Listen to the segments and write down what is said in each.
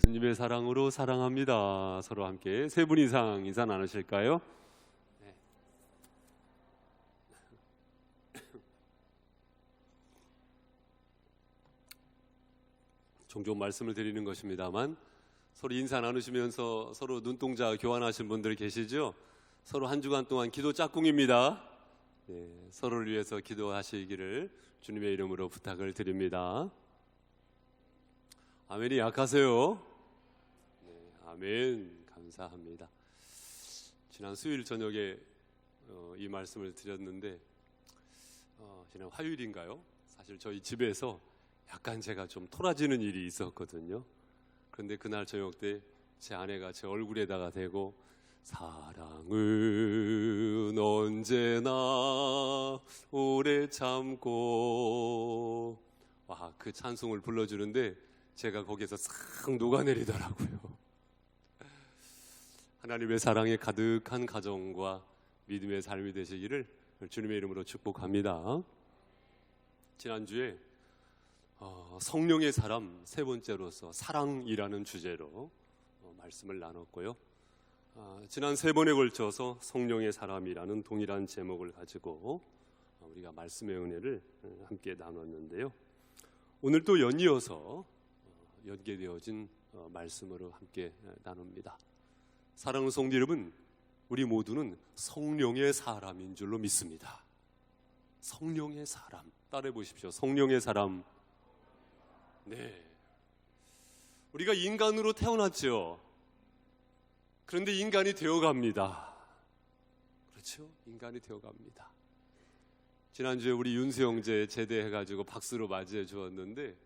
주님의 사랑으로 사랑합니다. 서로 함께 세 분 이상 인사 나누실까요? 네. 종종 말씀을 드리는 것입니다만 서로 인사 나누시면서 서로 눈동자 교환하신 분들 계시죠? 서로 한 주간 동안 기도 짝꿍입니다. 네, 서로를 위해서 기도하시기를 주님의 이름으로 부탁을 드립니다. 아멘이 약하세요? 네, 아멘. 감사합니다. 지난 수요일 저녁에 이 말씀을 드렸는데 지난 화요일인가요? 사실 저희 집에서 약간 제가 좀 토라지는 일이 있었거든요. 그런데 그날 저녁 때 제 아내가 제 얼굴에다가 대고 사랑은 언제나 오래 참고, 와, 그 찬송을 불러주는데 제가 거기에서 싹 녹아내리더라고요. 하나님의 사랑에 가득한 가정과 믿음의 삶이 되시기를 주님의 이름으로 축복합니다. 지난주에 성령의 사람 세 번째로서 사랑이라는 주제로 말씀을 나눴고요. 지난 세 번에 걸쳐서 성령의 사람이라는 동일한 제목을 가지고 우리가 말씀의 은혜를 함께 나눴는데요. 오늘 또 연이어서 연계되어진 말씀으로 함께 나눕니다. 사랑하는 성도 여러분, 우리 모두는 성령의 사람인 줄로 믿습니다. 성령의 사람, 따라해 보십시오. 성령의 사람. 네, 우리가 인간으로 태어났죠. 그런데 인간이 되어갑니다. 그렇죠? 인간이 되어갑니다. 지난주에 우리 윤수 형제 제대해가지고 박수로 맞이해 주었는데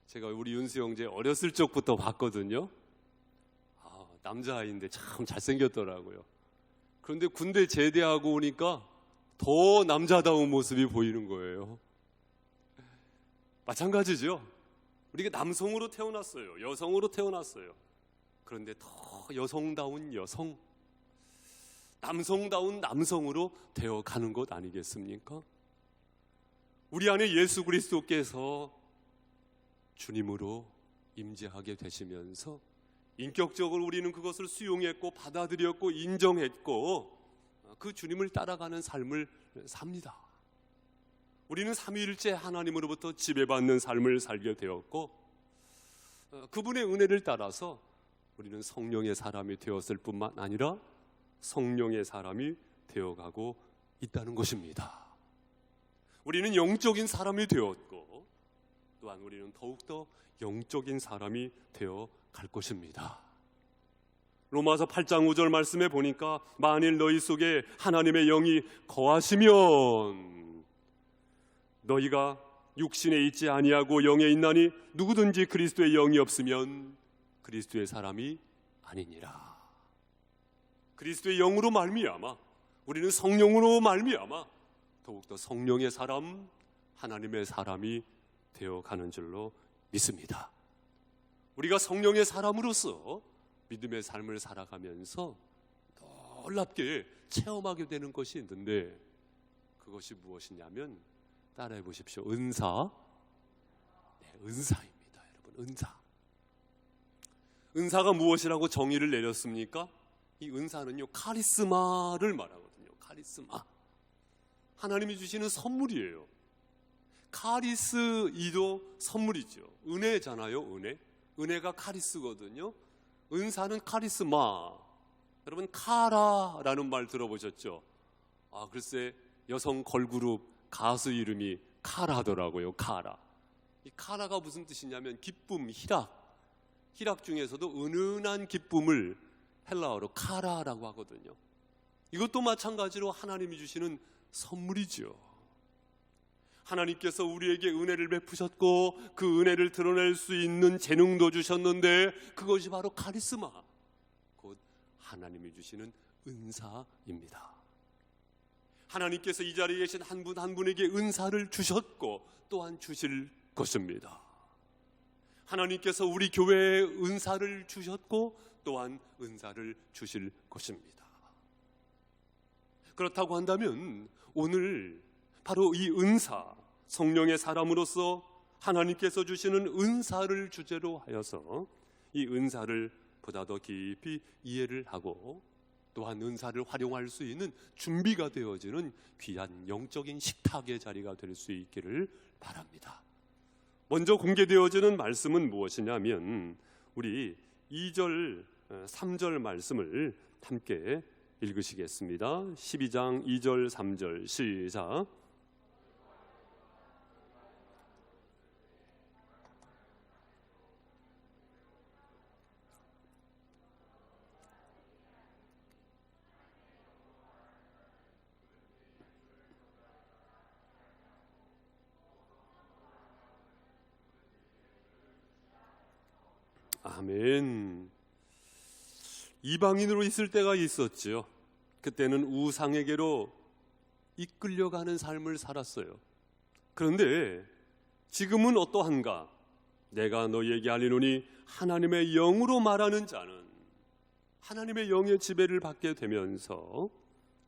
제가 우리 윤수 형제 어렸을 적부터 봤거든요. 남자아이인데 참 잘생겼더라고요. 그런데 군대 제대하고 오니까 더 남자다운 모습이 보이는 거예요. 마찬가지죠. 우리가 남성으로 태어났어요. 여성으로 태어났어요. 그런데 더 여성다운 여성, 남성다운 남성으로 되어가는 것 아니겠습니까? 우리 안에 예수 그리스도께서 주님으로 임재하게 되시면서 인격적으로 우리는 그것을 수용했고 받아들였고 인정했고 그 주님을 따라가는 삶을 삽니다. 우리는 삼위일체 하나님으로부터 지배받는 삶을 살게 되었고 그분의 은혜를 따라서 우리는 성령의 사람이 되었을 뿐만 아니라 성령의 사람이 되어가고 있다는 것입니다. 우리는 영적인 사람이 되었고 또한 우리는 더욱더 영적인 사람이 되어 갈 것입니다. 로마서 8장 5절 말씀에 보니까 만일 너희 속에 하나님의 영이 거하시면 너희가 육신에 있지 아니하고 영에 있나니 누구든지 그리스도의 영이 없으면 그리스도의 사람이 아니니라. 그리스도의 영으로 말미암아 우리는 성령으로 말미암아 더욱더 성령의 사람, 하나님의 사람이 되어가는 줄로 믿습니다. 우리가 성령의 사람으로서 믿음의 삶을 살아가면서 놀랍게 체험하게 되는 것이 있는데 그것이 무엇이냐면 따라해 보십시오. 은사. 네, 은사입니다. 여러분, 은사. 은사가 무엇이라고 정의를 내렸습니까? 이 은사는요, 카리스마를 말하거든요. 카리스마. 하나님이 주시는 선물이에요. 카리스이도 선물이죠. 은혜잖아요. 은혜. 은혜가 카리스거든요. 은사는 카리스마. 여러분, 카라라는 말 들어보셨죠? 글쎄 여성 걸그룹 가수 이름이 카라더라고요. 카라. 이 카라가 무슨 뜻이냐면 기쁨, 희락. 희락 중에서도 은은한 기쁨을 헬라어로 카라라고 하거든요. 이것도 마찬가지로 하나님이 주시는 선물이죠. 하나님께서 우리에게 은혜를 베푸셨고 그 은혜를 드러낼 수 있는 재능도 주셨는데 그것이 바로 카리스마, 곧 하나님이 주시는 은사입니다. 하나님께서 이 자리에 계신 한 분 한 분에게 은사를 주셨고 또한 주실 것입니다. 하나님께서 우리 교회에 은사를 주셨고 또한 은사를 주실 것입니다. 그렇다고 한다면 오늘 바로 이 은사, 성령의 사람으로서 하나님께서 주시는 은사를 주제로 하여서 이 은사를 보다 더 깊이 이해를 하고 또한 은사를 활용할 수 있는 준비가 되어지는 귀한 영적인 식탁의 자리가 될 수 있기를 바랍니다. 먼저 공개되어지는 말씀은 무엇이냐면 우리 2절, 3절 말씀을 함께 읽으시겠습니다. 12장 2절, 3절 시작. 아멘. 이방인으로 있을 때가 있었죠. 그때는 우상에게로 이끌려가는 삶을 살았어요. 그런데 지금은 어떠한가? 내가 너희에게 알리노니 하나님의 영으로 말하는 자는 하나님의 영의 지배를 받게 되면서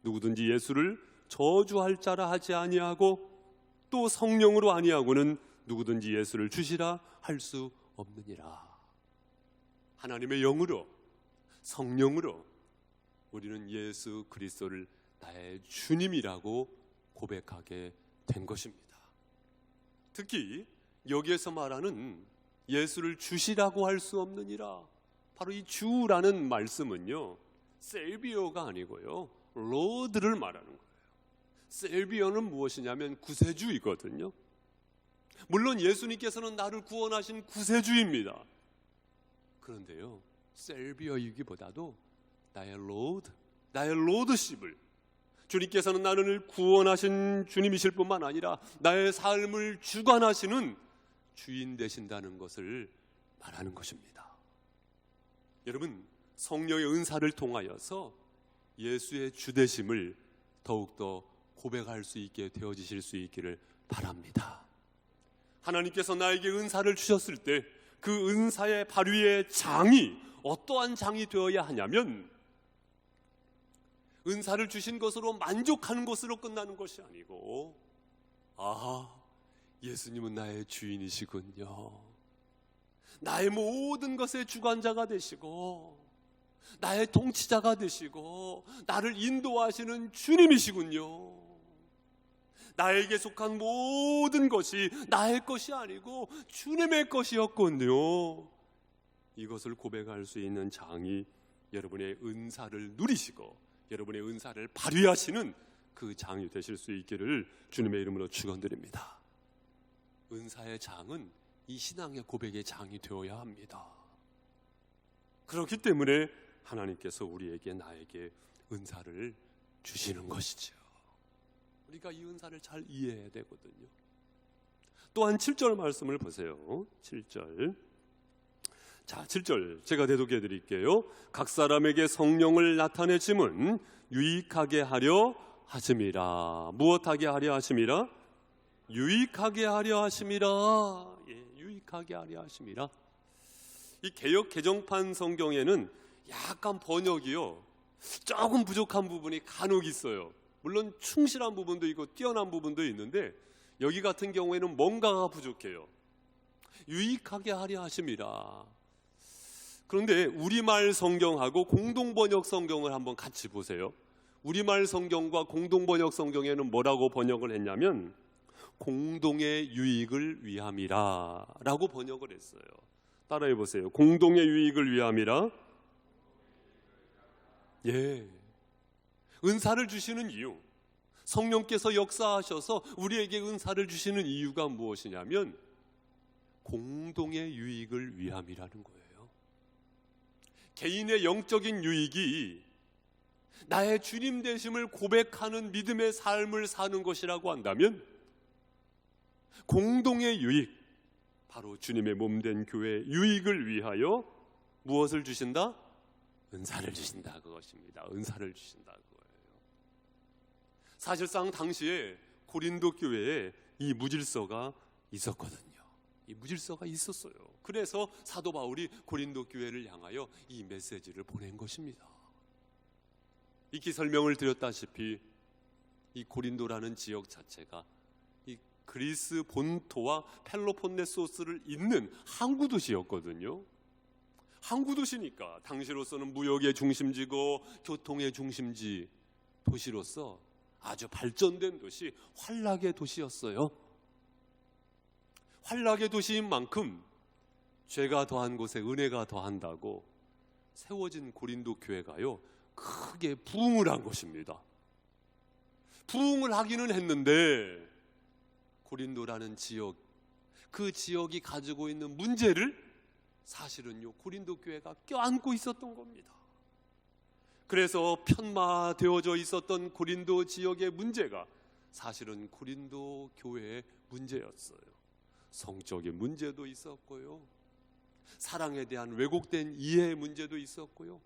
누구든지 예수를 저주할 자라 하지 아니하고 또 성령으로 아니하고는 누구든지 예수를 주시라 할 수 없느니라. 하나님의 영으로, 성령으로 우리는 예수 그리스도를 나의 주님이라고 고백하게 된 것입니다. 특히 여기에서 말하는 예수를 주시라고 할 수 없느니라, 바로 이 주라는 말씀은요, 셀비어가 아니고요, 로드를 말하는 거예요. 셀비어는 무엇이냐면 구세주이거든요. 물론 예수님께서는 나를 구원하신 구세주입니다. 그런데요, 셀비어이기보다도 나의 로드, 나의 로드십을, 주님께서는 나를 구원하신 주님이실 뿐만 아니라 나의 삶을 주관하시는 주인 되신다는 것을 말하는 것입니다. 여러분, 성령의 은사를 통하여서 예수의 주되심을 더욱더 고백할 수 있게 되어지실 수 있기를 바랍니다. 하나님께서 나에게 은사를 주셨을 때 그 은사의 발휘의 장이 어떠한 장이 되어야 하냐면, 은사를 주신 것으로 만족하는 것으로 끝나는 것이 아니고, 예수님은 나의 주인이시군요, 나의 모든 것의 주관자가 되시고 나의 통치자가 되시고 나를 인도하시는 주님이시군요, 나에게 속한 모든 것이 나의 것이 아니고 주님의 것이었군요. 이것을 고백할 수 있는 장이 여러분의 은사를 누리시고 여러분의 은사를 발휘하시는 그 장이 되실 수 있기를 주님의 이름으로 축원드립니다. 은사의 장은 이 신앙의 고백의 장이 되어야 합니다. 그렇기 때문에 하나님께서 우리에게, 나에게 은사를 주시는 것이죠. 우리가 이 은사를 잘 이해해야 되거든요. 또한 7절 말씀을 보세요. 7절. 자, 7절 제가 대독해 드릴게요. 각 사람에게 성령을 나타내심은 유익하게 하려 하심이라. 무엇하게 하려 하심이라? 유익하게 하려 하심이라. 유익하게 하려 하심이라. 이 개역 개정판 성경에는 약간 번역이요, 조금 부족한 부분이 간혹 있어요. 물론 충실한 부분도 있고 뛰어난 부분도 있는데 여기 같은 경우에는 뭔가가 부족해요. 유익하게 하려 하심이라. 그런데 우리말 성경하고 공동번역 성경을 한번 같이 보세요. 우리말 성경과 공동번역 성경에는 뭐라고 번역을 했냐면 공동의 유익을 위함이라 라고 번역을 했어요. 따라해 보세요. 공동의 유익을 위함이라. 은사를 주시는 이유, 성령께서 역사하셔서 우리에게 은사를 주시는 이유가 무엇이냐면 공동의 유익을 위함이라는 거예요. 개인의 영적인 유익이 나의 주님 되심을 고백하는 믿음의 삶을 사는 것이라고 한다면 공동의 유익, 바로 주님의 몸된 교회의 유익을 위하여 무엇을 주신다? 은사를 주신다, 그것입니다. 은사를 주신다, 그거예요. 사실상 당시에 고린도 교회에 이 무질서가 있었거든요. 이 무질서가 있었어요. 그래서 사도 바울이 고린도 교회를 향하여 이 메시지를 보낸 것입니다. 익히 설명을 드렸다시피 이 고린도라는 지역 자체가 이 그리스 본토와 펠로폰네소스를 잇는 항구 도시였거든요. 항구 도시니까 당시로서는 무역의 중심지고 교통의 중심지 도시로서 아주 발전된 도시, 환락의 도시였어요. 환락의 도시인 만큼 죄가 더한 곳에 은혜가 더한다고 세워진 고린도 교회가요, 크게 부흥을 한 것입니다. 부흥을 하기는 했는데 고린도라는 지역, 그 지역이 가지고 있는 문제를 사실은요, 고린도 교회가 껴안고 있었던 겁니다. 그래서 편마되어져 있었던 고린도 지역의 문제가 사실은 고린도 교회의 문제였어요. 성적인 문제도 있었고요, 사랑에 대한 왜곡된 이해의 문제도 있었고요,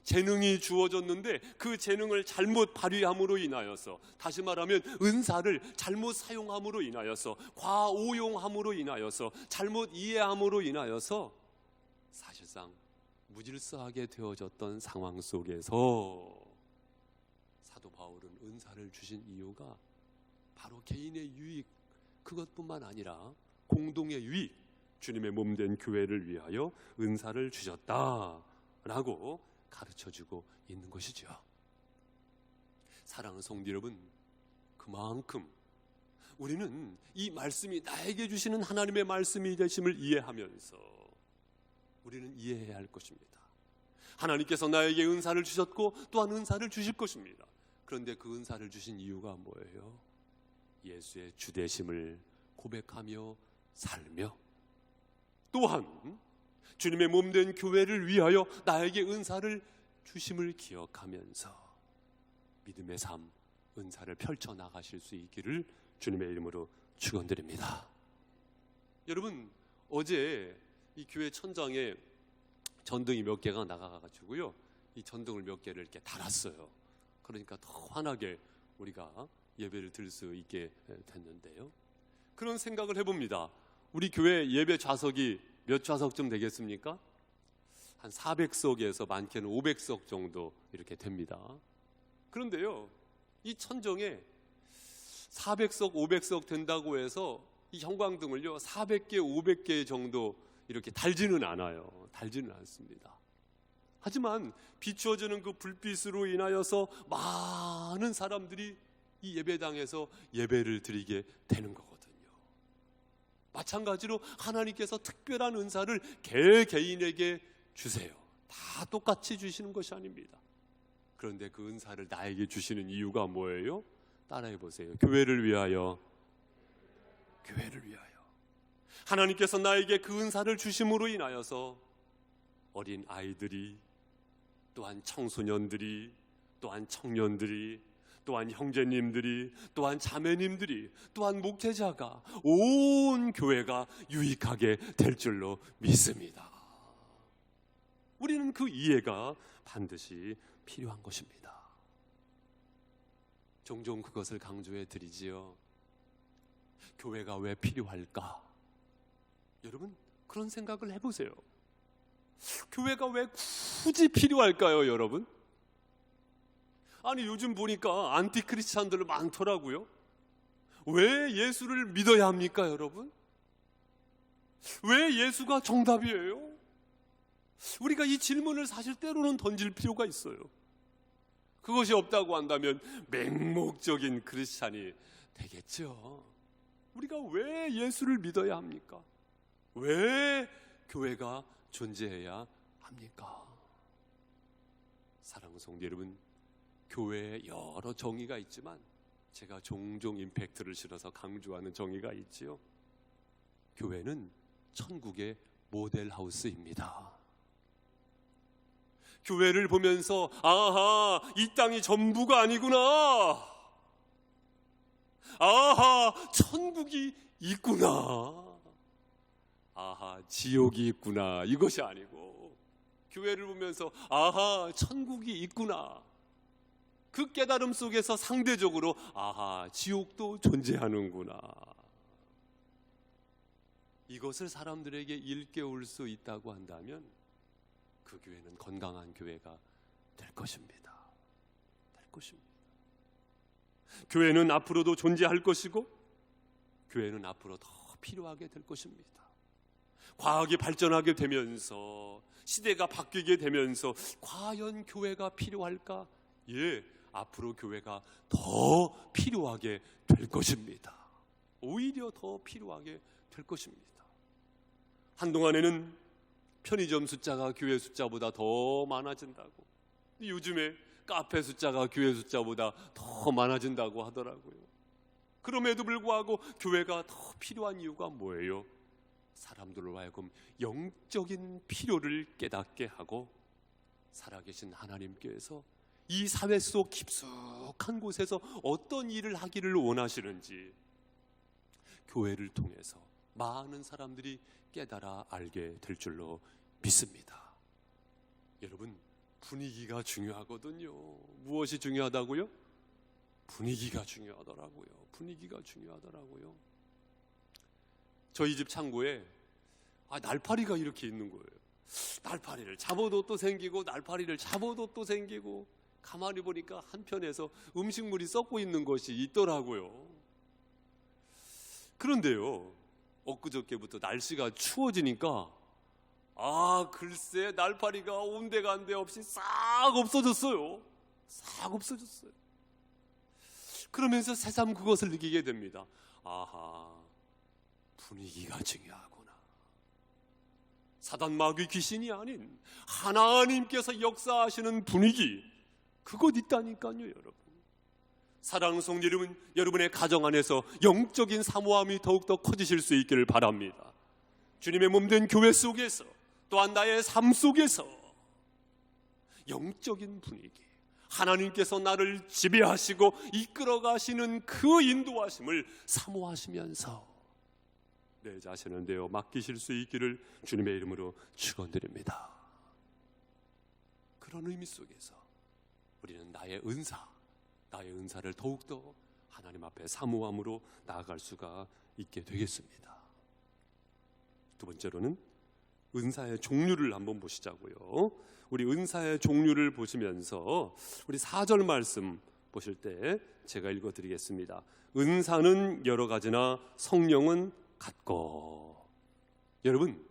재능이 주어졌는데 그 재능을 잘못 발휘함으로 인하여서, 다시 말하면 은사를 잘못 사용함으로 인하여서, 과오용함으로 인하여서, 잘못 이해함으로 인하여서 사실상 무질서하게 되어졌던 상황 속에서 사도 바울은 은사를 주신 이유가 바로 개인의 유익, 그것뿐만 아니라 공동의 유익, 주님의 몸된 교회를 위하여 은사를 주셨다라고 가르쳐주고 있는 것이죠. 사랑하는 성도 여러분, 그만큼 우리는 이 말씀이 나에게 주시는 하나님의 말씀이 되심을 이해하면서 우리는 이해해야 할 것입니다. 하나님께서 나에게 은사를 주셨고 또한 은사를 주실 것입니다. 그런데 그 은사를 주신 이유가 뭐예요? 예수의 주되심을 고백하며 살며, 또한 주님의 몸된 교회를 위하여 나에게 은사를 주심을 기억하면서 믿음의 삶, 은사를 펼쳐나가실 수 있기를 주님의 이름으로 축원드립니다. 여러분, 어제 이 교회 천장에 전등이 몇 개가 나가가지고요, 이 전등을 몇 개를 이렇게 달았어요. 그러니까 더 환하게 우리가 예배를 드릴 수 있게 됐는데요, 그런 생각을 해봅니다. 우리 교회 예배 좌석이 몇 좌석쯤 되겠습니까? 한 400석에서 많게는 500석 정도 이렇게 됩니다. 그런데요, 이 천정에 400석, 500석 된다고 해서 이 형광등을요 400개, 500개 정도 이렇게 달지는 않아요. 달지는 않습니다. 하지만 비추어지는 그 불빛으로 인하여서 많은 사람들이 이 예배당에서 예배를 드리게 되는 거거든요. 마찬가지로 하나님께서 특별한 은사를 개개인에게 주세요. 다 똑같이 주시는 것이 아닙니다. 그런데 그 은사를 나에게 주시는 이유가 뭐예요? 따라해 보세요. 교회를 위하여. 교회를 위하여. 하나님께서 나에게 그 은사를 주심으로 인하여서 어린 아이들이, 또한 청소년들이, 또한 청년들이, 또한 형제님들이, 또한 자매님들이, 또한 목회자가, 온 교회가 유익하게 될 줄로 믿습니다. 우리는 그 이해가 반드시 필요한 것입니다. 종종 그것을 강조해 드리지요. 교회가 왜 필요할까? 여러분, 그런 생각을 해보세요. 교회가 왜 굳이 필요할까요, 여러분? 아니, 요즘 보니까 안티크리스찬들 많더라고요. 왜 예수를 믿어야 합니까, 여러분? 왜 예수가 정답이에요? 우리가 이 질문을 사실 때로는 던질 필요가 있어요. 그것이 없다고 한다면 맹목적인 크리스찬이 되겠죠. 우리가 왜 예수를 믿어야 합니까? 왜 교회가 존재해야 합니까? 사랑하는 성도 여러분, 교회에 여러 정의가 있지만 제가 종종 임팩트를 실어서 강조하는 정의가 있지요. 교회는 천국의 모델하우스입니다. 교회를 보면서 아하, 이 땅이 전부가 아니구나, 아하, 천국이 있구나, 아하, 지옥이 있구나, 이것이 아니고 교회를 보면서 아하, 천국이 있구나, 그 깨달음 속에서 상대적으로 아하, 지옥도 존재하는구나, 이것을 사람들에게 일깨울 수 있다고 한다면 그 교회는 건강한 교회가 될 것입니다. 될 것입니다. 교회는 앞으로도 존재할 것이고 교회는 앞으로 더 필요하게 될 것입니다. 과학이 발전하게 되면서 시대가 바뀌게 되면서 과연 교회가 필요할까? 예, 앞으로 교회가 더 필요하게 될 것입니다. 오히려 더 필요하게 될 것입니다. 한동안에는 편의점 숫자가 교회 숫자보다 더 많아진다고, 요즘에 카페 숫자가 교회 숫자보다 더 많아진다고 하더라고요. 그럼에도 불구하고 교회가 더 필요한 이유가 뭐예요? 사람들로 하여금 영적인 필요를 깨닫게 하고 살아계신 하나님께서 이 사회 속 깊숙한 곳에서 어떤 일을 하기를 원하시는지 교회를 통해서 많은 사람들이 깨달아 알게 될 줄로 믿습니다. 여러분, 분위기가 중요하거든요. 무엇이 중요하다고요? 분위기가 중요하더라고요. 분위기가 중요하더라고요. 저희 집 창고에 날파리가 이렇게 있는 거예요. 날파리를 잡아도 또 생기고 날파리를 잡아도 또 생기고, 가만히 보니까 한편에서 음식물이 썩고 있는 것이 있더라고요. 그런데요, 엊그저께부터 날씨가 추워지니까 글쎄 날파리가 온데간데 없이 싹 없어졌어요. 싹 없어졌어요. 그러면서 새삼 그것을 느끼게 됩니다. 분위기가 중요하구나. 사단 마귀 귀신이 아닌 하나님께서 역사하시는 분위기, 그것 있다니까요. 여러분, 사랑하는 성도 여러분, 여러분의 가정 안에서 영적인 사모함이 더욱더 커지실 수 있기를 바랍니다. 주님의 몸된 교회 속에서, 또한 나의 삶 속에서 영적인 분위기, 하나님께서 나를 지배하시고 이끌어 가시는 그 인도하심을 사모하시면서 내 자신을 내어 맡기실 수 있기를 주님의 이름으로 축원드립니다. 그런 의미 속에서 우리는 나의 은사를 더욱더 하나님 앞에 사모함으로 나아갈 수가 있게 되겠습니다. 두 번째로는 은사의 종류를 한번 보시자고요. 우리 은사의 종류를 보시면서 우리 4절 말씀 보실 때 제가 읽어드리겠습니다. 은사는 여러 가지나 성령은 같고. 여러분,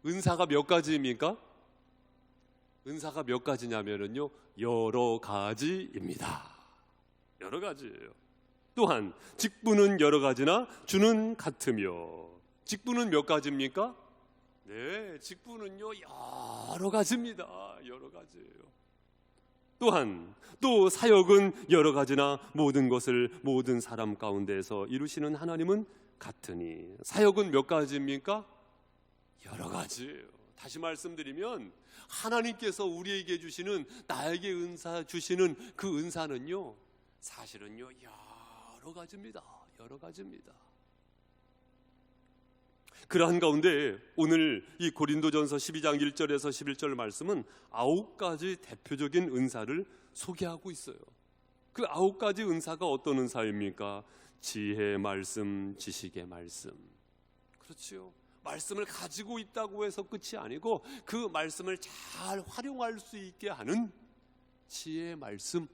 은사가 몇 가지입니까? 은사가 몇 가지냐면요, 여러 가지입니다. 여러 가지예요. 또한 직분은 여러 가지나 주는 같으며. 직분은 몇 가지입니까? 네, 직분은요 여러 가지입니다. 여러 가지예요. 또한 또 사역은 여러 가지나 모든 것을 모든 사람 가운데서 이루시는 하나님은 같으니. 사역은 몇 가지입니까? 여러 가지예요. 다시 말씀드리면 하나님께서 우리에게 주시는, 나에게 은사 주시는 그 은사는요 사실은요 여러 가지입니다. 여러 가지입니다. 그러한 가운데 오늘 이 고린도전서 12장 1절에서 11절 말씀은 9가지 대표적인 은사를 소개하고 있어요. 그 9가지 은사가 어떤 은사입니까? 지혜의 말씀, 지식의 말씀. 그렇지요. 말씀을 가지고 있다고 해서 끝이 아니고 그 말씀을 잘 활용할 수 있게 하는 지혜의 말씀,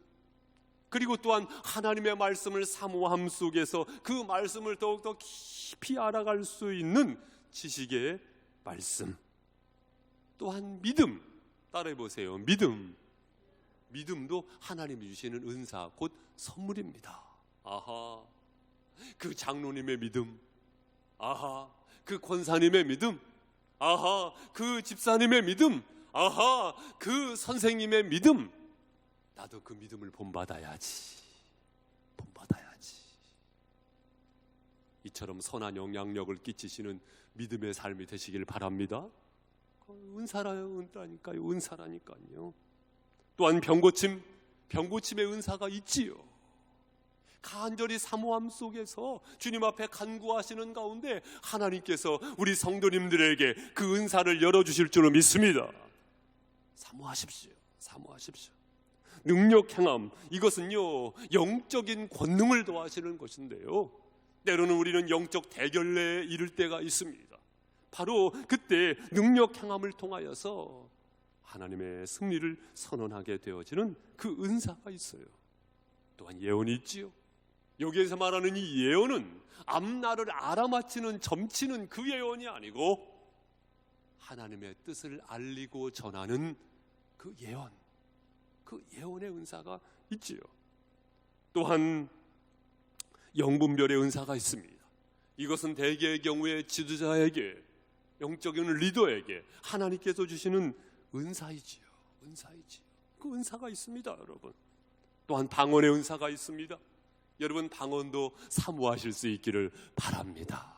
그리고 또한 하나님의 말씀을 사모함 속에서 그 말씀을 더욱더 깊이 알아갈 수 있는 지식의 말씀, 또한 믿음. 따라해 보세요. 믿음도 하나님이 주시는 은사, 곧 선물입니다. 그 장로님의 믿음, 그 권사님의 믿음, 그 집사님의 믿음, 그 선생님의 믿음, 나도 그 믿음을 본받아야지. 이처럼 선한 영향력을 끼치시는 믿음의 삶이 되시길 바랍니다. 은사라니까요. 또한 병고침의 은사가 있지요. 간절히 사모함 속에서 주님 앞에 간구하시는 가운데 하나님께서 우리 성도님들에게 그 은사를 열어주실 줄로 믿습니다. 사모하십시오. 능력 행함, 이것은요 영적인 권능을 더하시는 것인데요, 때로는 우리는 영적 대결내에 이를 때가 있습니다. 바로 그때 능력 행함을 통하여서 하나님의 승리를 선언하게 되어지는 그 은사가 있어요. 또한 예언이 있지요. 여기에서 말하는 이 예언은 앞날을 알아맞히는, 점치는 그 예언이 아니고 하나님의 뜻을 알리고 전하는 그 예언의 은사가 있지요. 또한 영분별의 은사가 있습니다. 이것은 대개의 경우에 지도자에게, 영적인 리더에게 하나님께서 주시는 은사이지요. 그 은사가 있습니다, 여러분. 또한 방언의 은사가 있습니다. 여러분, 방언도 사모하실 수 있기를 바랍니다.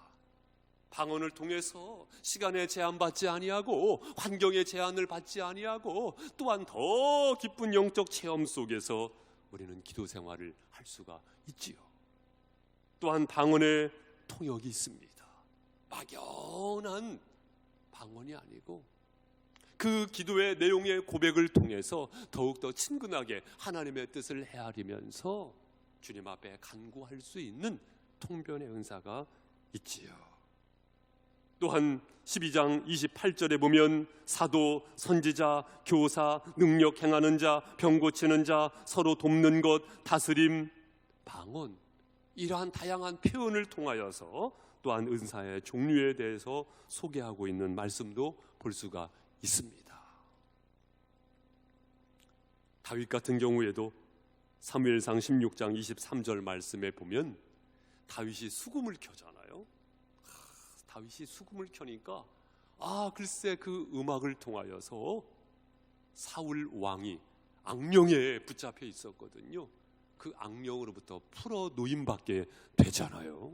방언을 통해서 시간에 제한받지 아니하고 환경의 제한을 받지 아니하고 또한 더 깊은 영적 체험 속에서 우리는 기도 생활을 할 수가 있지요. 또한 방언의 통역이 있습니다. 막연한 방언이 아니고 그 기도의 내용의 고백을 통해서 더욱더 친근하게 하나님의 뜻을 헤아리면서 주님 앞에 간구할 수 있는 통변의 은사가 있지요. 또한 12장 28절에 보면 사도, 선지자, 교사, 능력 행하는 자, 병 고치는 자, 서로 돕는 것, 다스림, 방언, 이러한 다양한 표현을 통하여서 또한 은사의 종류에 대해서 소개하고 있는 말씀도 볼 수가 있습니다. 다윗 같은 경우에도 사무엘상 16장 23절 말씀에 보면 다윗이 수금을 켜잖아요. 다윗이 수금을 켜니까 글쎄 그 음악을 통하여서 사울 왕이 악령에 붙잡혀 있었거든요. 그 악령으로부터 풀어 놓임받게 되잖아요.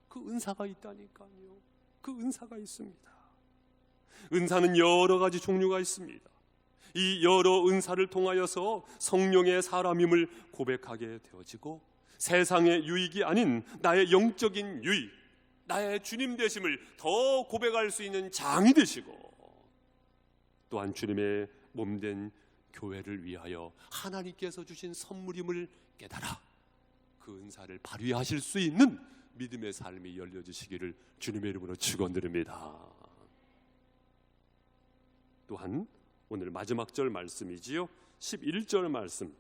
그 은사가 있다니까요. 그 은사가 있습니다. 은사는 여러 가지 종류가 있습니다. 이 여러 은사를 통하여서 성령의 사람임을 고백하게 되어지고 세상의 유익이 아닌 나의 영적인 유익, 나의 주님 되심을 더 고백할 수 있는 장이 되시고 또한 주님의 몸된 교회를 위하여 하나님께서 주신 선물임을 깨달아 그 은사를 발휘하실 수 있는 믿음의 삶이 열려지시기를 주님의 이름으로 축원드립니다. 또한 오늘 마지막 절 말씀이지요. 11절 말씀.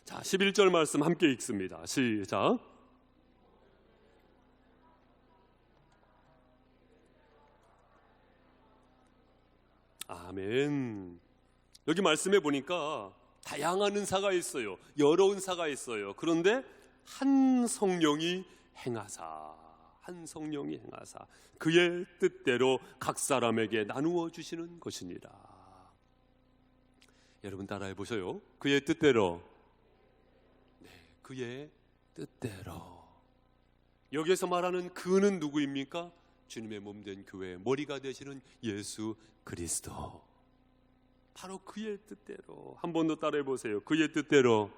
자, 11절 말씀 함께 읽습니다. 시작. 아멘. 여기 말씀해 보니까 다양한 은사가 있어요. 여러 은사가 있어요. 그런데 한 성령이 행하사 그의 뜻대로 각 사람에게 나누어 주시는 것이니라. 여러분 따라해 보셔요. 그의 뜻대로. 네, 그의 뜻대로. 여기에서 말하는 그는 누구입니까? 주님의 몸된 교회의 머리가 되시는 예수 그리스도. 바로 그의 뜻대로. 한 번 더 따라해 보세요. 그의 뜻대로.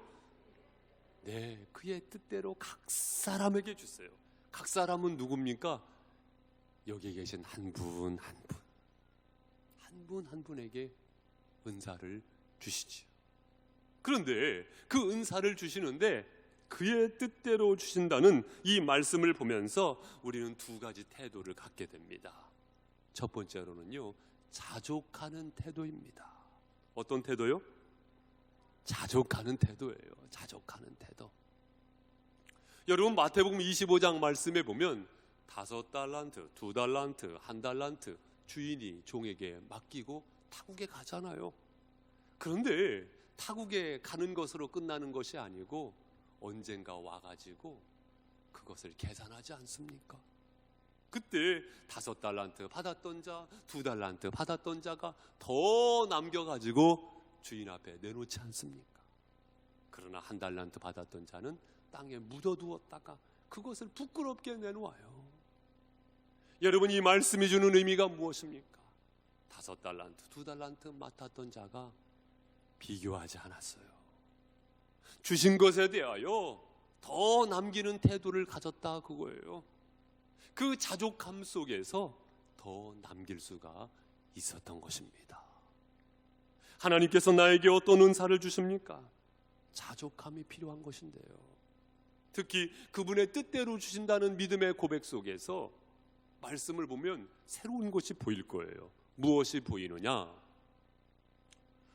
네, 그의 뜻대로 각 사람에게 주세요. 각 사람은 누굽니까? 여기 계신 한 분 한 분에게 은사를 주시지요. 그런데 그 은사를 주시는데 그의 뜻대로 주신다는 이 말씀을 보면서 우리는 두 가지 태도를 갖게 됩니다. 첫 번째로는요, 자족하는 태도입니다. 어떤 태도요? 자족하는 태도예요. 자족하는 태도. 여러분 마태복음 25장 말씀에 보면 5달란트, 2달란트, 1달란트 주인이 종에게 맡기고 타국에 가잖아요. 그런데 타국에 가는 것으로 끝나는 것이 아니고 언젠가 와가지고 그것을 계산하지 않습니까? 그때 5달란트 받았던 자, 2달란트 받았던 자가 더 남겨가지고 주인 앞에 내놓지 않습니까? 그러나 1달란트 받았던 자는 땅에 묻어두었다가 그것을 부끄럽게 내놓아요. 여러분, 이 말씀이 주는 의미가 무엇입니까? 5달란트, 2달란트 맡았던 자가 비교하지 않았어요. 주신 것에 대하여 더 남기는 태도를 가졌다, 그거예요. 그 자족함 속에서 더 남길 수가 있었던 것입니다. 하나님께서 나에게 어떤 은사를 주십니까? 자족함이 필요한 것인데요. 특히 그분의 뜻대로 주신다는 믿음의 고백 속에서 말씀을 보면 새로운 것이 보일 거예요. 무엇이 보이느냐?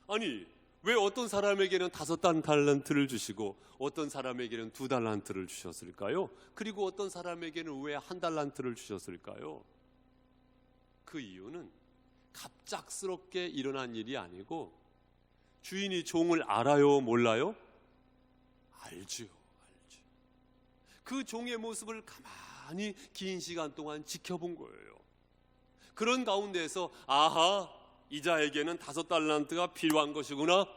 아니, 왜 어떤 사람에게는 5달란트를 주시고 어떤 사람에게는 2달란트를 주셨을까요? 그리고 어떤 사람에게는 왜 1달란트를 주셨을까요? 그 이유는 갑작스럽게 일어난 일이 아니고 주인이 종을 알아요, 몰라요? 알죠. 그 종의 모습을 가만히 긴 시간 동안 지켜본 거예요. 그런 가운데에서 아하, 이 자에게는 5달란트가 필요한 것이구나.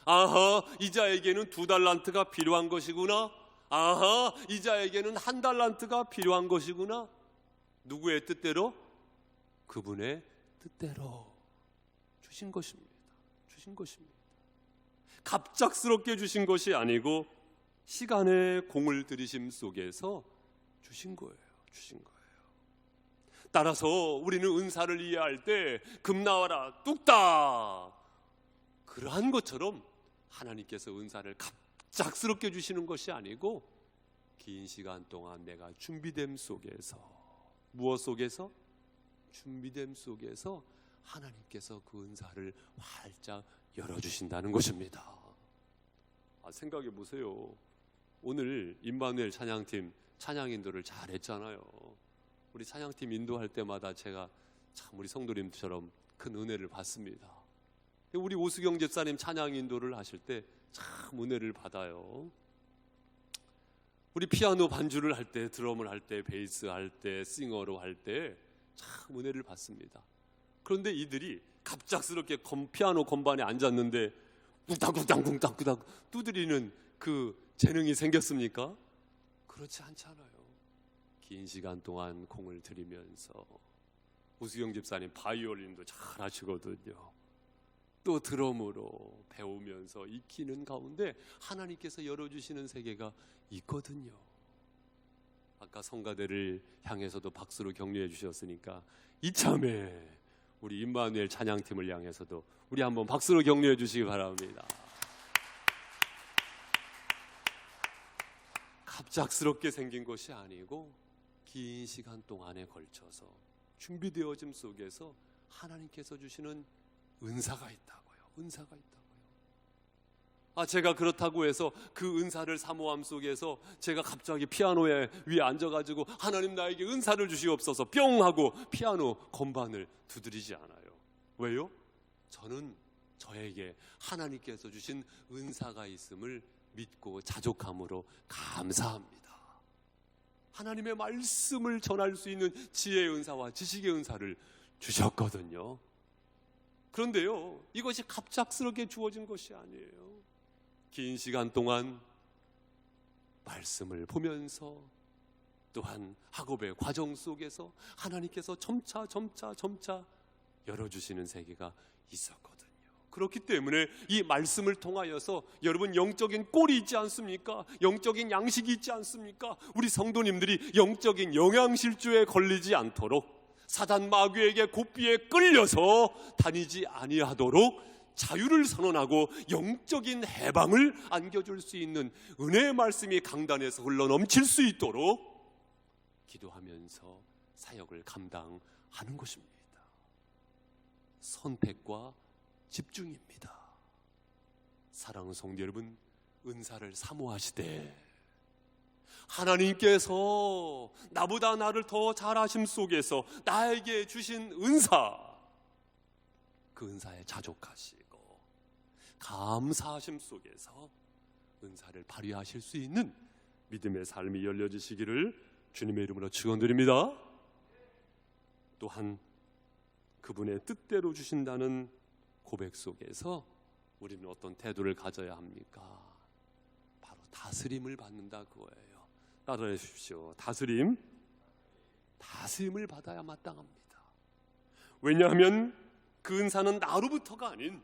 아하, 이 자에게는 2달란트가 필요한 것이구나. 아하, 이 자에게는 1달란트가 필요한 것이구나. 누구의 뜻대로? 그분의 뜻대로 주신 것입니다. 갑작스럽게 주신 것이 아니고 시간의 공을 들이심 속에서 주신 거예요. 따라서 우리는 은사를 이해할 때 금 나와라 뚝딱, 그러한 것처럼 하나님께서 은사를 갑작스럽게 주시는 것이 아니고 긴 시간 동안 내가 준비됨 속에서, 무엇 속에서? 준비됨 속에서 하나님께서 그 은사를 활짝 열어주신다는 것입니다. 생각해 보세요. 오늘 임마누엘 찬양팀 찬양 인도를 잘했잖아요. 우리 찬양팀 인도할 때마다 제가 참 우리 성도님처럼 큰 은혜를 받습니다. 우리 오수경 집사님 찬양 인도를 하실 때 참 은혜를 받아요. 우리 피아노 반주를 할 때, 드럼을 할 때, 베이스 할 때, 싱어로 할 때 참 은혜를 받습니다. 그런데 이들이 갑작스럽게 피아노 건반에 앉았는데 쿵땅쿵땅쿵땅쿵땅 두드리는 그 재능이 생겼습니까? 그렇지 않잖아요. 긴 시간 동안 공을 들이면서 오수경 집사님 바이올린도 잘 하시거든요. 또 드럼으로 배우면서 익히는 가운데 하나님께서 열어주시는 세계가 있거든요. 아까 성가대를 향해서도 박수로 격려해 주셨으니까 이참에 우리 임마누엘 찬양팀을 향해서도 우리 한번 박수로 격려해 주시기 바랍니다. 갑작스럽게 생긴 것이 아니고 긴 시간 동안에 걸쳐서 준비되어짐 속에서 하나님께서 주시는 은사가 있다고요. 제가 그렇다고 해서 그 은사를 사모함 속에서 제가 갑자기 피아노 위에 앉아가지고 하나님 나에게 은사를 주시옵소서 뿅 하고 피아노 건반을 두드리지 않아요. 왜요? 저는 저에게 하나님께서 주신 은사가 있음을 믿고 자족함으로 감사합니다. 하나님의 말씀을 전할 수 있는 지혜의 은사와 지식의 은사를 주셨거든요. 그런데요, 이것이 갑작스럽게 주어진 것이 아니에요. 긴 시간 동안 말씀을 보면서 또한 학업의 과정 속에서 하나님께서 점차 열어주시는 세계가 있었거든요. 그렇기 때문에 이 말씀을 통하여서 여러분 영적인 꼴이 있지 않습니까? 영적인 양식이 있지 않습니까? 우리 성도님들이 영적인 영양실조에 걸리지 않도록, 사단 마귀에게 고삐에 끌려서 다니지 아니하도록 자유를 선언하고 영적인 해방을 안겨줄 수 있는 은혜의 말씀이 강단에서 흘러넘칠 수 있도록 기도하면서 사역을 감당하는 것입니다. 선택과 집중입니다. 사랑하는 성도 여러분, 은사를 사모하시되 하나님께서 나보다 나를 더 잘하심 속에서 나에게 주신 은사, 그 은사에 자족하시고 감사하심 속에서 은사를 발휘하실 수 있는 믿음의 삶이 열려지시기를 주님의 이름으로 축원드립니다. 또한 그분의 뜻대로 주신다는 고백 속에서 우리는 어떤 태도를 가져야 합니까? 바로 다스림을 받는다 그거예요. 따라해 주십시오. 다스림을 받아야 마땅합니다. 왜냐하면 그 은사는 나로부터가 아닌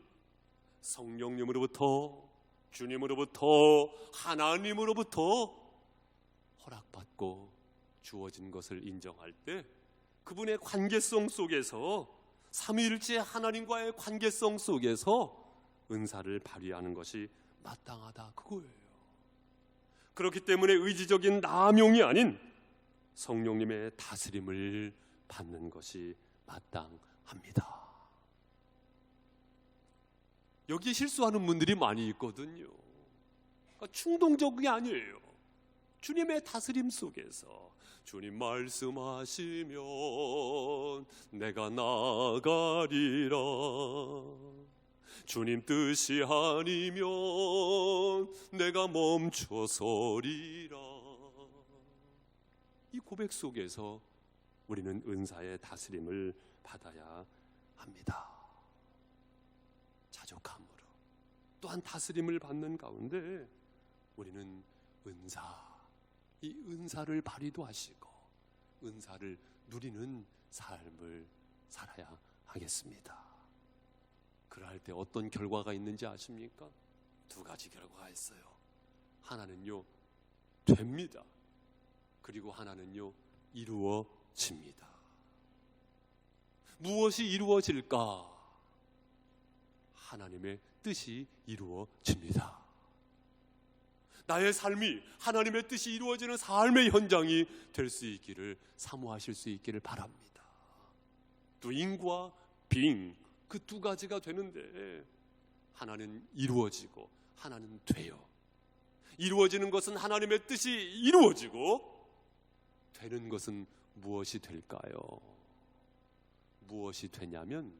성령님으로부터, 주님으로부터, 하나님으로부터 허락받고 주어진 것을 인정할 때 그분의 관계성 속에서, 삼위일체 하나님과의 관계성 속에서 은사를 발휘하는 것이 마땅하다 그거예요. 그렇기 때문에 의지적인 남용이 아닌 성령님의 다스림을 받는 것이 마땅합니다. 여기에 실수하는 분들이 많이 있거든요. 그러니까 충동적이 아니에요. 주님의 다스림 속에서 주님 말씀하시면 내가 나가리라. 주님 뜻이 아니면 내가 멈춰서리라. 이 고백 속에서 우리는 은사의 다스림을 받아야 합니다. 자족함으로 또한 다스림을 받는 가운데 우리는 이 은사를 발휘도 하시고 은사를 누리는 삶을 살아야 하겠습니다. 그럴 때 어떤 결과가 있는지 아십니까? 두 가지 결과가 있어요. 하나는요, 됩니다. 그리고 하나는요, 이루어집니다. 무엇이 이루어질까? 하나님의 뜻이 이루어집니다. 나의 삶이 하나님의 뜻이 이루어지는 삶의 현장이 될 수 있기를 사모하실 수 있기를 바랍니다. doing과 being, 그 두 가지가 되는데 하나는 이루어지고 하나는 돼요. 이루어지는 것은 하나님의 뜻이 이루어지고 되는 것은 무엇이 될까요? 무엇이 되냐면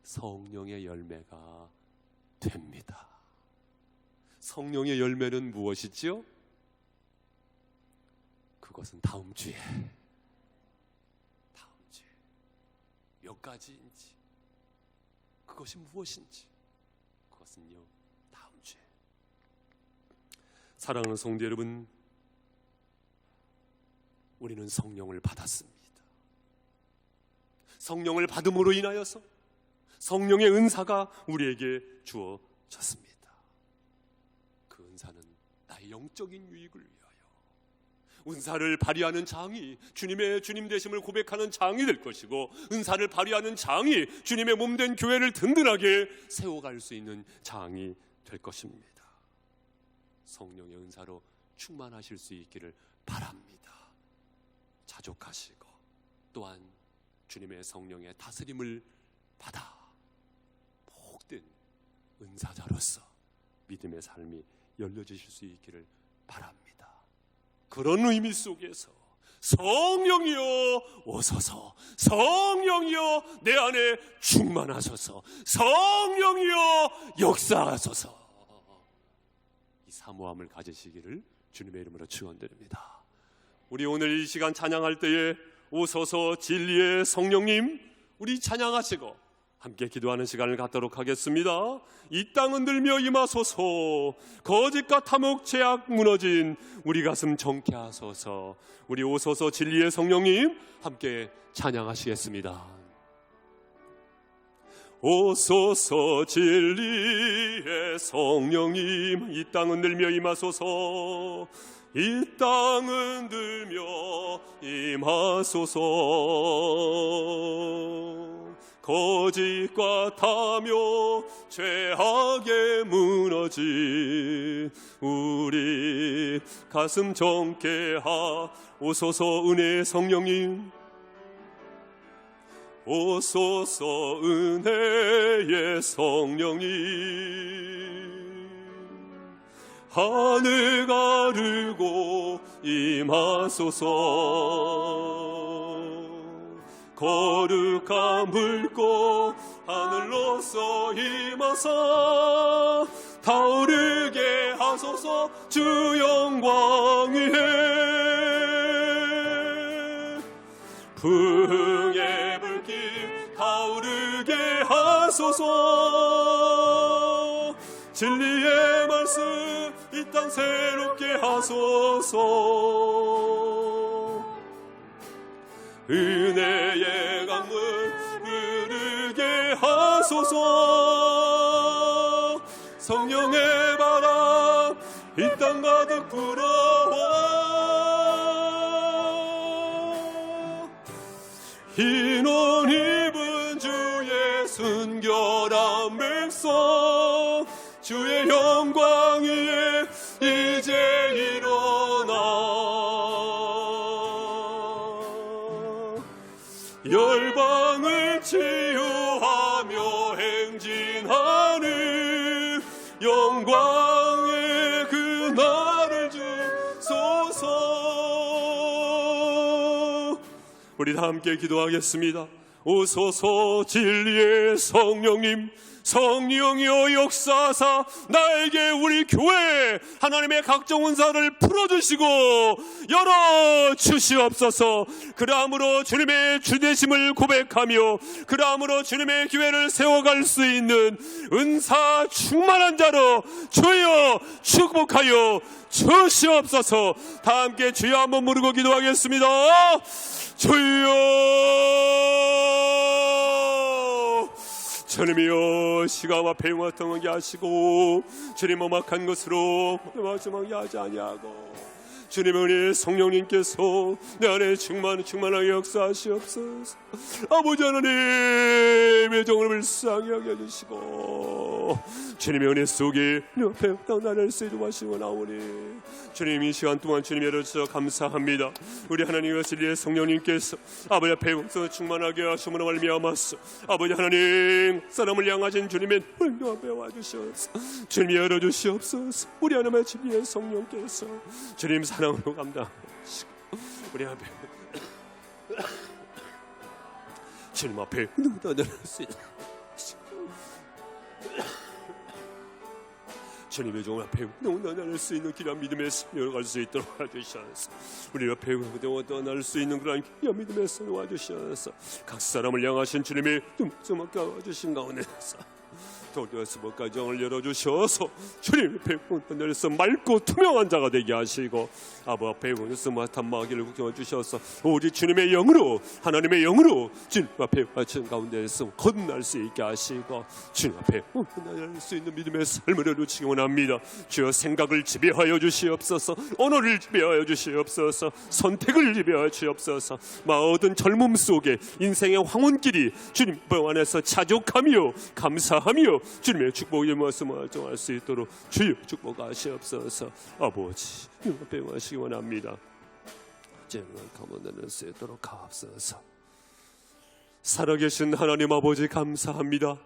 성령의 열매가 됩니다. 성령의 열매는 무엇이지요? 그것은 다음 주에 몇 가지인지, 그것이 무엇인지, 그것은요, 다음 주에. 사랑하는 성도 여러분, 우리는 성령을 받았습니다. 성령을 받음으로 인하여서 성령의 은사가 우리에게 주어졌습니다. 그 은사는 나의 영적인 유익을 위하여, 은사를 발휘하는 장이 주님의 주님 되심을 고백하는 장이 될 것이고, 은사를 발휘하는 장이 주님의 몸된 교회를 든든하게 세워갈 수 있는 장이 될 것입니다. 성령의 은사로 충만하실 수 있기를 바랍니다. 자족하시고 또한 주님의 성령의 다스림을 받아 복된 은사자로서 믿음의 삶이 열려지실 수 있기를 바랍니다. 그런 의미 속에서 성령이여 오소서, 성령이여 내 안에 충만하소서, 성령이여 역사하소서, 이 사모함을 가지시기를 주님의 이름으로 축원드립니다. 우리 오늘 이 시간 찬양할 때에 오소서 진리의 성령님, 우리 찬양하시고 함께 기도하는 시간을 갖도록 하겠습니다. 이 땅 흔들며 임하소서, 거짓과 탐욕 죄악 무너진 우리 가슴 정케 하소서. 우리 오소서 진리의 성령님 함께 찬양하시겠습니다. 오소서 진리의 성령님, 이 땅 흔들며 임하소서, 이 땅 흔들며 임하소서. 거짓과 탐욕 죄악에 무너진 우리 가슴 정케 하옵소서. 은혜의 성령님, 오소서 은혜의 성령님, 하늘 가르고 임하소서. 거룩한 불꽃 하늘로서 임하사 타오르게 하소서. 주 영광 위에 풍의 불길 타오르게 하소서. 진리의 말씀 이 땅 새롭게 하소서. 은혜의 강물 흐르게 하소서. 성령의 바람 이 땅 가득 불어와 흰 옷 입은 주의 순결한 백성, 주의 영광 위에 이제 일어나 열방을 치유하며 행진하는 영광의 그날을 주 우리 다 함께 기도하겠습니다. 오소서 진리의 성령님, 성령이여 역사하사 나에게 우리 교회 하나님의 각종 은사를 풀어주시고 열어주시옵소서. 그러함으로 주님의 주되심을 고백하며 그러함으로 주님의 교회를 세워갈 수 있는 은사 충만한 자로 주여 축복하여 주시옵소서. 다 함께 주여 한번 부르고 기도하겠습니다. 주여, 주님이여 시간 앞에 영화통하게 하시고 주님 험악한 것으로 마지막에 하지 아니하고 주님의 은혜 성령님께서 내 안에 충만하게 역사하시옵소서. 아버지 하나님의 종을 불쌍히 하게 해주시고 주님의 은혜 속에 옆에 나를 쓰이도록 하시고 나오니 주님 이 시간 동안 주님 열어주셔서 감사합니다. 우리 하나님과 진리의 성령님께서 아버지 앞에 역사 충만하게 하심으로 말미암았소. 아버지 하나님 사람을 향하신 주님의 눈 앞에 와주시옵소서. 주님 열어주시옵소서. 우리 하나님의 진리의 성령께서 주님 사랑으로 감당하시고 우리 앞에 주님 앞에 눈을 수 있는 주님의 종 앞에 떠날 수 있는 길한 믿음의 삶을 갈 수 있도록 해주셔서 우리 앞에 떠날 수 있는 그런 길한 믿음의 삶을 와주셔서 각 사람을 향하신 주님의 눈물을 와주신 가운데서 도리어서 가정을 열어주셔서 주님 앞에 떠날서 맑고 투명한 자가 되게 하시고 아버 앞에 원수 마탄 마귀를 구경해 주셔서 오직 주님의 영으로 하나님의 영으로 주님 앞에 바친 가운데서 건날 수 있게 하시고 주님 앞에 건날 수 있는 믿음의 삶을 이루시기 원합니다. 주여 생각을 지배하여 주시옵소서. 언어를 지배하여 주시옵소서. 선택을 지배하여 주시옵소서. 모든 젊음 속에 인생의 황혼길이 주님 안에서 자족하며 감사하며 주님의 축복의 말씀을 정할 수 있도록 주여 축복하시옵소서. 아버지 앞에 하시기 원합니다. 제가 가만히 수 있도록 하옵소서. 살아계신 하나님 아버지 감사합니다.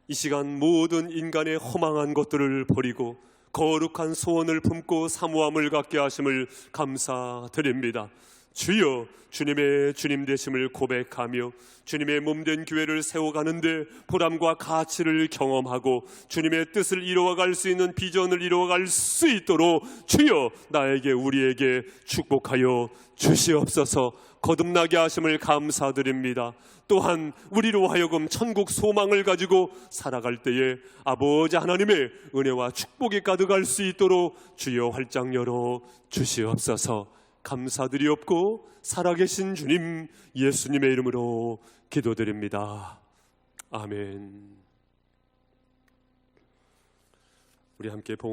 이 시간 모든 인간의 허망한 것들을 버리고 거룩한 소원을 품고 사모함을 갖게 하심을 감사드립니다. 주여 주님의 주님 되심을 고백하며 주님의 몸된 교회를 세워가는데 보람과 가치를 경험하고 주님의 뜻을 이루어갈 수 있는 비전을 이루어갈 수 있도록 주여 나에게 우리에게 축복하여 주시옵소서. 거듭나게 하심을 감사드립니다. 또한 우리로 하여금 천국 소망을 가지고 살아갈 때에 아버지 하나님의 은혜와 축복이 가득할 수 있도록 주여 활짝 열어 주시옵소서. 감사드리옵고 살아계신 주님 예수님의 이름으로 기도드립니다. 아멘. 우리 함께 봉헌